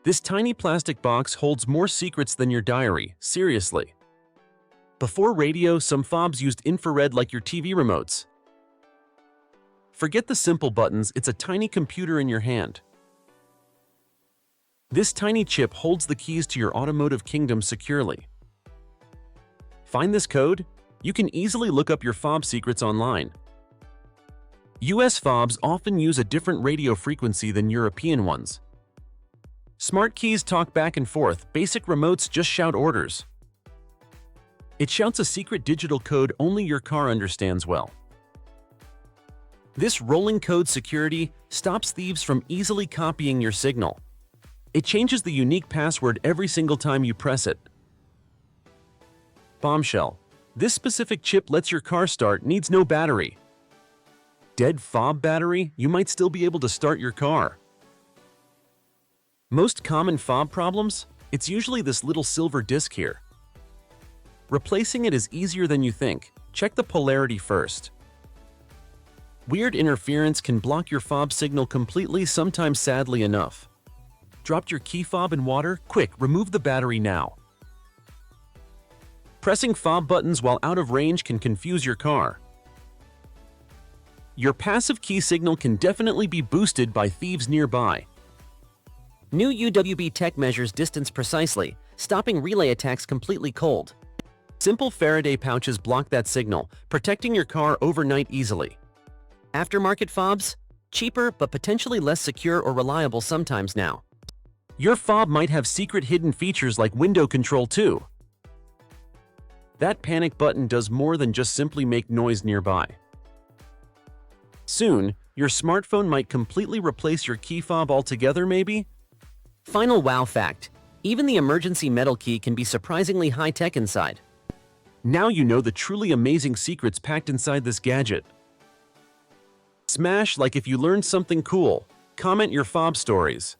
This tiny plastic box holds more secrets than your diary, seriously. Before radio, some fobs used infrared like your TV remotes. Forget the simple buttons, it's a tiny computer in your hand. This tiny chip holds the keys to your automotive kingdom securely. Find this code? You can easily look up your fob secrets online. US fobs often use a different radio frequency than European ones. Smart keys talk back and forth, basic remotes just shout orders. It shouts a secret digital code only your car understands well. This rolling code security stops thieves from easily copying your signal. It changes the unique password every single time you press it. Bombshell. This specific chip lets your car start, needs no battery. Dead fob battery? You might still be able to start your car. Most common fob problems? It's usually this little silver disc here. Replacing it is easier than you think. Check the polarity first. Weird interference can block your fob signal completely, sometimes sadly enough. Dropped your key fob in water? Quick, remove the battery now. Pressing fob buttons while out of range can confuse your car. Your passive key signal can definitely be boosted by thieves nearby. New UWB tech measures distance precisely, stopping relay attacks completely cold. Simple Faraday pouches block that signal, protecting your car overnight easily. Aftermarket fobs? Cheaper but potentially less secure or reliable sometimes now. Your fob might have secret hidden features like window control too. That panic button does more than just simply make noise nearby. Soon, your smartphone might completely replace your key fob altogether maybe? Final wow fact. Even the emergency metal key can be surprisingly high-tech inside. Now you know the truly amazing secrets packed inside this gadget. Smash like if you learned something cool. Comment your fob stories.